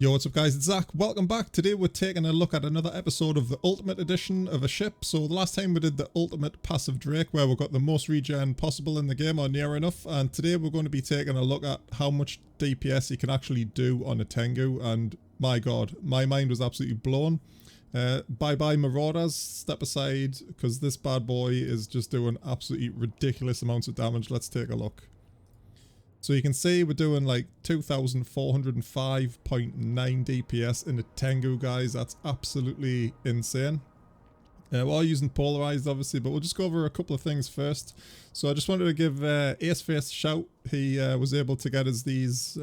Yo, what's up guys, it's Zach. Welcome back. Today we're taking a look at another episode of the Ultimate Edition of a ship. So the last time we did the Ultimate Passive Drake where we got the most regen possible in the game, or near enough. And today we're going to be taking a look at how much DPS you can actually do on a Tengu. And my god, my mind was absolutely blown. Bye bye Marauders, step aside because this bad boy is just doing absolutely ridiculous amounts of damage. Let's take a look. So you can see we're doing like 2,405.9 DPS in the Tengu, guys. That's absolutely insane. We're using Polarized, obviously, but we'll just go over a couple of things first. So I just wanted to give AceFace a shout. He was able to get us these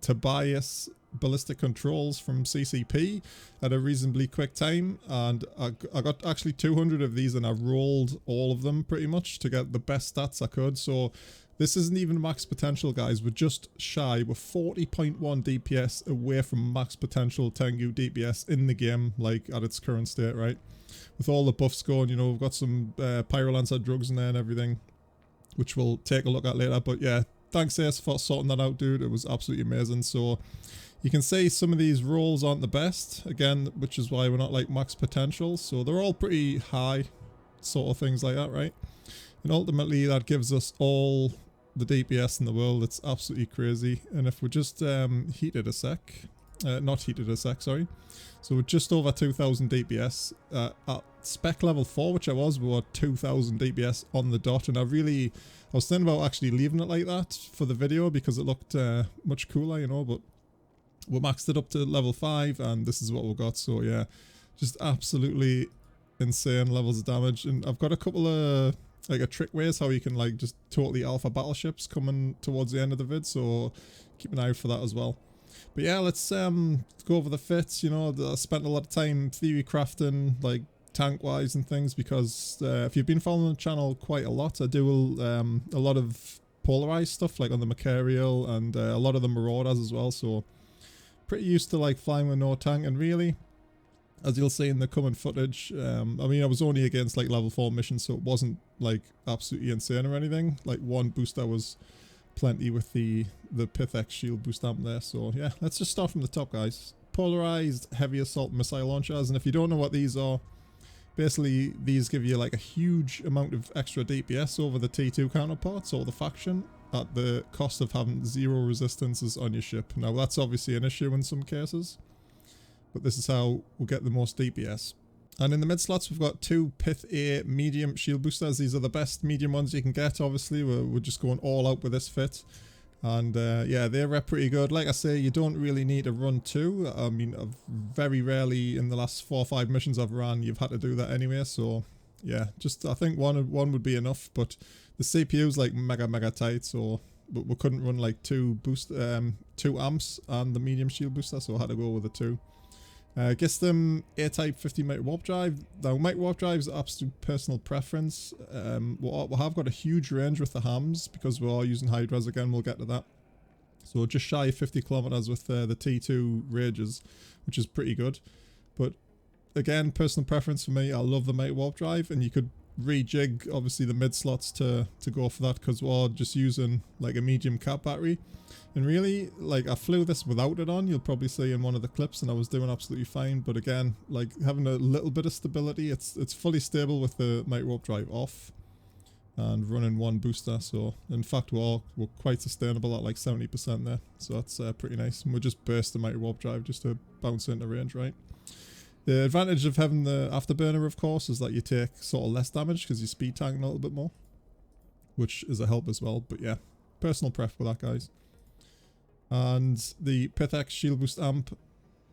Tobias Ballistic controls from CCP at a reasonably quick time, and I got actually 200 of these and I rolled all of them pretty much to get the best stats I could. So this isn't even max potential, guys. We're just shy. We're 40.1 DPS away from max potential Tengu DPS in the game, like at its current state, right? With all the buffs going, you know, we've got some Pyrolancer drugs in there and everything, which we'll take a look at later. But yeah, thanks Ace for sorting that out, dude. It was absolutely amazing. So you can see some of these rolls aren't the best, again, which is why we're not like max potential. So they're all pretty high, sort of things like that, right? And ultimately that gives us all the DPS in the world. It's absolutely crazy. And if we just heated a sec, not heated a sec, sorry. So we're just over 2,000 DPS at spec level 4, which I was, we were 2,000 DPS on the dot. And I was thinking about actually leaving it like that for the video because it looked much cooler, you know, but we maxed it up to level 5 and this is what we got. So yeah, just absolutely insane levels of damage. And I've got a couple of like a trick ways how you can like just totally alpha battleships coming towards the end of the vid, so keep an eye out for that as well. But yeah, let's go over the fits. You know, I spent a lot of time theory crafting like tank wise and things because if you've been following the channel quite a lot, I do a lot of polarized stuff like on the Mercurial and a lot of the Marauders as well, so pretty used to like flying with no tank. And really, as you'll see in the coming footage, I mean, I was only against like level 4 missions, so it wasn't like absolutely insane or anything. Like one booster was plenty with the Pith X shield boost amp there. So yeah, let's just start from the top, guys. Polarized heavy assault missile launchers, and if you don't know what these are, basically these give you like a huge amount of extra DPS over the T2 counterparts or the faction at the cost of having 0 resistances on your ship. Now that's obviously an issue in some cases, but this is how we'll get the most DPS. And in the mid slots we've got 2 Pith A medium shield boosters. These are the best medium ones you can get, obviously. We're just going all out with this fit. And yeah, they rep pretty good. Like I say, you don't really need to run 2. I mean, I've very rarely in the last 4 or 5 missions I've ran, you've had to do that anyway. So yeah, just I think one would be enough. But the CPU's like mega tight, so but we couldn't run like 2 amps and the medium shield booster, so I had to go with the 2. Gistum A-type 50 Microwarpdrive. Now Microwarpdrive is absolute personal preference. We have got a huge range with the hams because we are using Hydras again, we'll get to that. So just shy of 50 kilometers with the T2 rages, which is pretty good. But again, personal preference for me, I love the Microwarpdrive, and you could rejig obviously the mid slots to go for that because we're just using like a medium cap battery. And really, like, I flew this without it on, you'll probably see in one of the clips, and I was doing absolutely fine. But again, like, having a little bit of stability, it's fully stable with the Microwarpdrive off and running 1 booster. So in fact we're quite sustainable at like 70% there, so that's pretty nice. And we'll just burst the Microwarpdrive just to bounce into range, right? The advantage of having the afterburner, of course, is that you take sort of less damage because you speed tank a little bit more, which is a help as well. But yeah, personal pref with that, guys. And the Pith X shield boost amp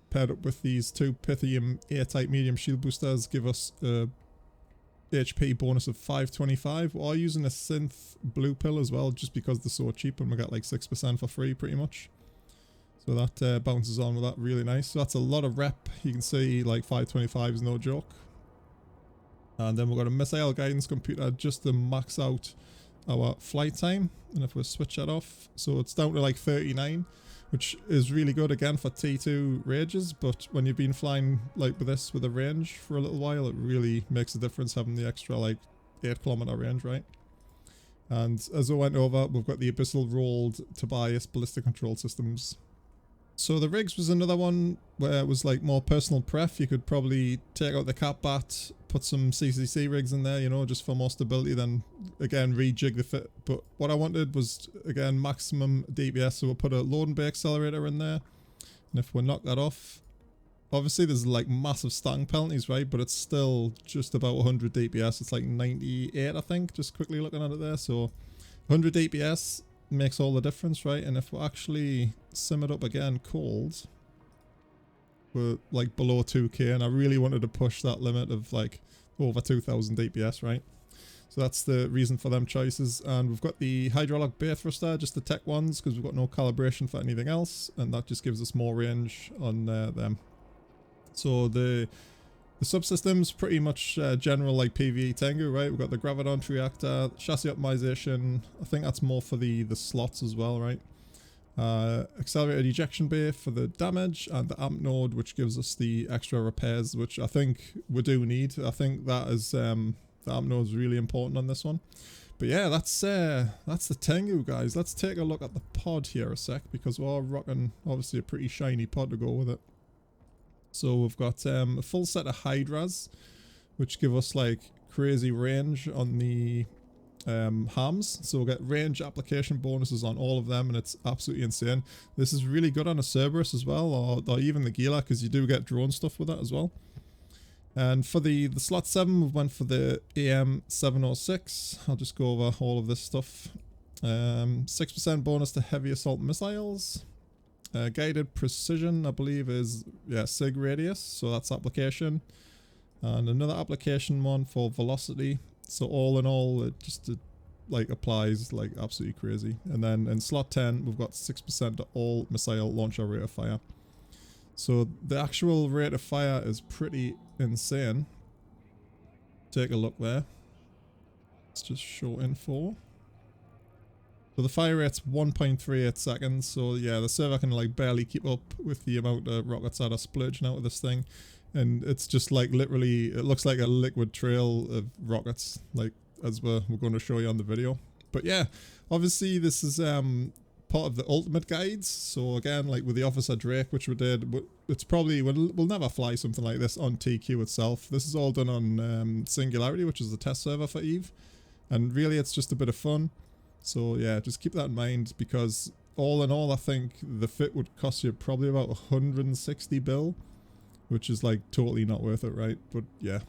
paired up with these 2 Pithum A-type medium shield boosters give us a HP bonus of 525. We are using a synth blue pill as well, just because they're so cheap, and we got like 6% for free pretty much. So that bounces on with that really nice. So that's a lot of rep. You can see like 525 is no joke. And then we've got a missile guidance computer just to max out our flight time. And if we switch that off, so it's down to like 39, which is really good again for T2 rages. But when you've been flying like with this with a range for a little while, it really makes a difference having the extra like 8 kilometer range, right? And as I went over, we've got the Abyssal rolled Tobias Ballistic control systems. So the rigs was another one where it was like more personal pref. You could probably take out the cap bat, put some CCC rigs in there, you know, just for more stability, then again rejig the fit. But what I wanted was again maximum DPS, so we'll put a load and bay accelerator in there. And if we knock that off, obviously there's like massive stacking penalties, right? But it's still just about 100 DPS. It's like 98, I think, just quickly looking at it there. So 100 DPS makes all the difference, right? And if we actually sim it up again cold, we're like below 2k, and I really wanted to push that limit of like over 2000 DPS, right? So that's the reason for them choices. And we've got the hydraulic bay thruster, just the tech ones, because we've got no calibration for anything else, and that just gives us more range on them. So the subsystems pretty much general like PvE Tengu, right? We've got the graviton reactor, chassis optimization. I think that's more for the slots as well, right? Accelerated ejection bay for the damage, and the amp node, which gives us the extra repairs, which I think we do need. I think that is the amp node is really important on this one. But yeah, that's the Tengu, guys. Let's take a look at the pod here a sec, because we're rocking obviously a pretty shiny pod to go with it. So we've got a full set of hydras, which give us like crazy range on the hams. So we'll get range application bonuses on all of them, and it's absolutely insane. This is really good on a Cerberus as well, or even the Gila, because you do get drone stuff with that as well. And for the slot 7, we went for the AM706. I'll just go over all of this stuff. 6% bonus to heavy assault missiles. Guided precision, I believe, is SIG radius, so that's application. And another application one for velocity. So all in all, it just like applies like absolutely crazy. And then in slot 10, we've got 6% to all missile launcher rate of fire. So the actual rate of fire is pretty insane. Take a look there. Let's just show info. So the fire rate's 1.38 seconds, so yeah, the server can like barely keep up with the amount of rockets that are splurging out of this thing. And it's just like literally, it looks like a liquid trail of rockets, like as we're going to show you on the video. But yeah, obviously this is part of the ultimate guides. So again, like with the Officer Drake, which we did, it's probably, we'll never fly something like this on TQ itself. This is all done on Singularity, which is the test server for EVE. And really it's just a bit of fun. So yeah, just keep that in mind, because all in all, I think the fit would cost you probably about 160 bill, which is like totally not worth it, right? But yeah,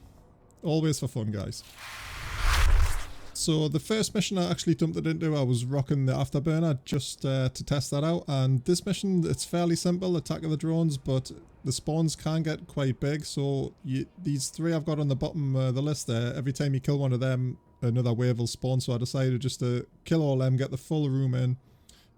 always for fun, guys. So the first mission I actually dumped it into, I was rocking the Afterburner just to test that out. And this mission, it's fairly simple, attack of the drones, but the spawns can get quite big. So these 3 I've got on the bottom of the list there, every time you kill one of them, another wave will spawn. So I decided just to kill all them, get the full room in,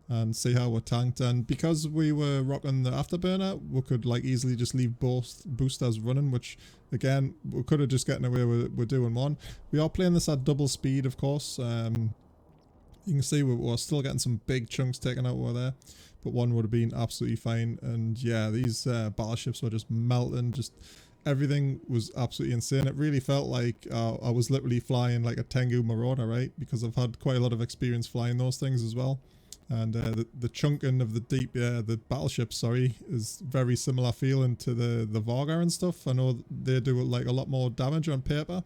and see how we're tanked. And because we were rocking the Afterburner, we could like easily just leave both boosters running, which again, we could have just gotten away with doing one. We are playing this at double speed, of course. You can see we're still getting some big chunks taken out over there, but one would have been absolutely fine. And yeah, these battleships were just melting, just everything was absolutely insane. It really felt like I was literally flying like a Tengu Marauder, right? Because I've had quite a lot of experience flying those things as well. And the chunking of the battleships, sorry, is very similar feeling to the Varga and stuff. I know they do like a lot more damage on paper,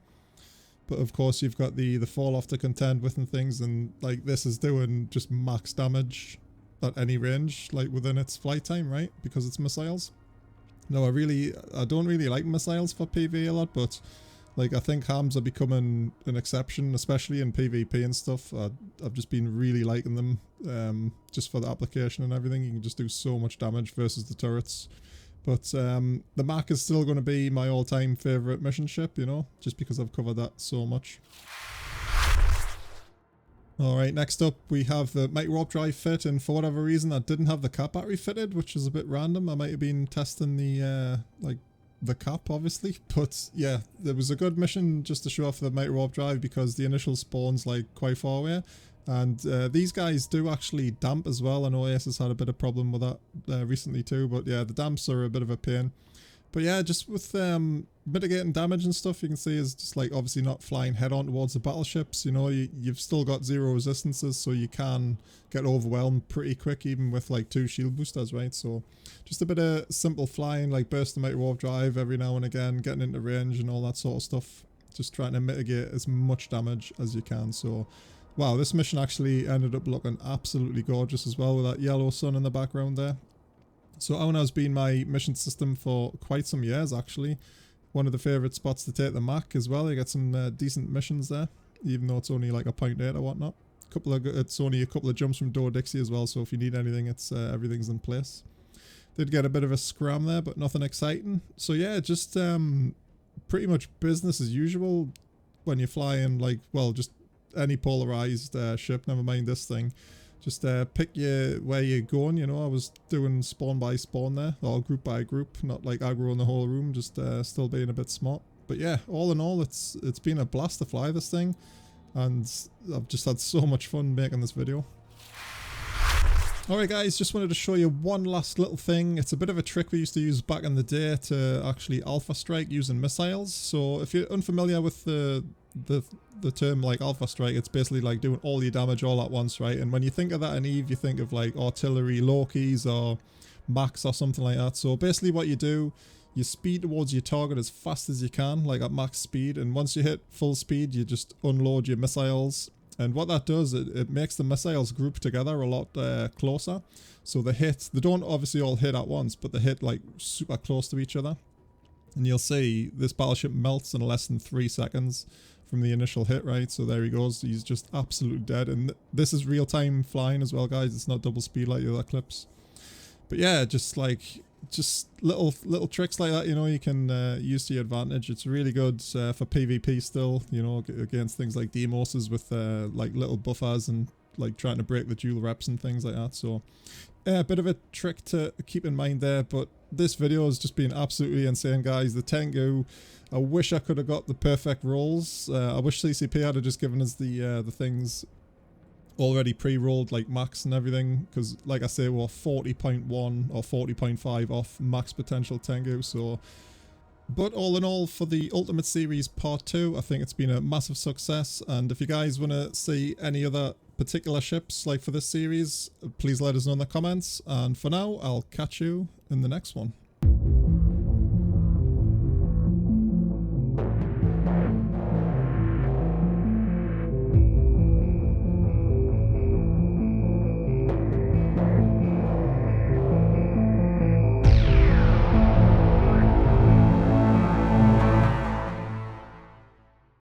but of course you've got the fall off to contend with and things, and like this is doing just max damage at any range, like within its flight time, right? Because it's missiles. No, I don't really like missiles for PvE a lot, but like I think hams are becoming an exception, especially in PvP and stuff. I've just been really liking them, just for the application and everything. You can just do so much damage versus the turrets. But the Mac is still going to be my all-time favourite mission ship, you know, just because I've covered that so much. Alright, next up we have the Microwarpdrive fit, and for whatever reason I didn't have the cap battery fitted, which is a bit random. I might have been testing the the cap, obviously, but yeah, there was a good mission just to show off the Microwarpdrive because the initial spawn's like quite far away, and these guys do actually damp as well. I know Ace has had a bit of problem with that recently too, but yeah, the damps are a bit of a pain. But yeah, just with mitigating damage and stuff, you can see is just like obviously not flying head on towards the battleships. You know, you've still got 0 resistances, so you can get overwhelmed pretty quick even with like 2 shield boosters, right? So just a bit of simple flying, like bursting Microwarpdrive every now and again, getting into range and all that sort of stuff. Just trying to mitigate as much damage as you can. So wow, this mission actually ended up looking absolutely gorgeous as well with that yellow sun in the background there. So Auna has been my mission system for quite some years actually. One of the favourite spots to take the Mac as well. You get some decent missions there, even though it's only like a 0.8 or whatnot. It's only a couple of jumps from Door Dixie as well, so if you need anything, it's everything's in place. Did get a bit of a scram there, but nothing exciting. So yeah, just pretty much business as usual when you're flying, like, well, just any polarized ship, never mind this thing. Just pick where you're going, you know. I was doing spawn by spawn there, or group by group, not like aggro in the whole room, just still being a bit smart. But yeah, all in all, it's been a blast to fly this thing, and I've just had so much fun making this video. Alright guys, just wanted to show you one last little thing. It's a bit of a trick we used to use back in the day to actually alpha strike using missiles. So if you're unfamiliar with the term like alpha strike, it's basically like doing all your damage all at once, right? And when you think of that in Eve, you think of like artillery low-keys or max or something like that. So basically what you do, you speed towards your target as fast as you can, like at max speed, and once you hit full speed, you just unload your missiles. And what that does, it makes the missiles group together a lot closer. So they don't obviously all hit at once, but they hit like super close to each other. And you'll see this battleship melts in less than 3 seconds from the initial hit, right? So there he goes. He's just absolutely dead. And this is real-time flying as well, guys. It's not double speed like the other clips. But yeah, just little tricks like that, you know, you can use to your advantage. It's really good for PvP still, you know, against things like Demoses with like little buffers and like trying to break the dual reps and things like that. So yeah, a bit of a trick to keep in mind there. But this video has just been absolutely insane, guys. The Tengu, I wish I could have got the perfect rolls. I wish CCP had just given us the things already pre-rolled, like max and everything, because like I say, we're 40.1 or 40.5 off max potential Tengu. So but all in all, for the Ultimate Series Part 2, I think it's been a massive success. And if you guys want to see any other particular ships like for this series, please let us know in the comments. And for now, I'll catch you in the next one.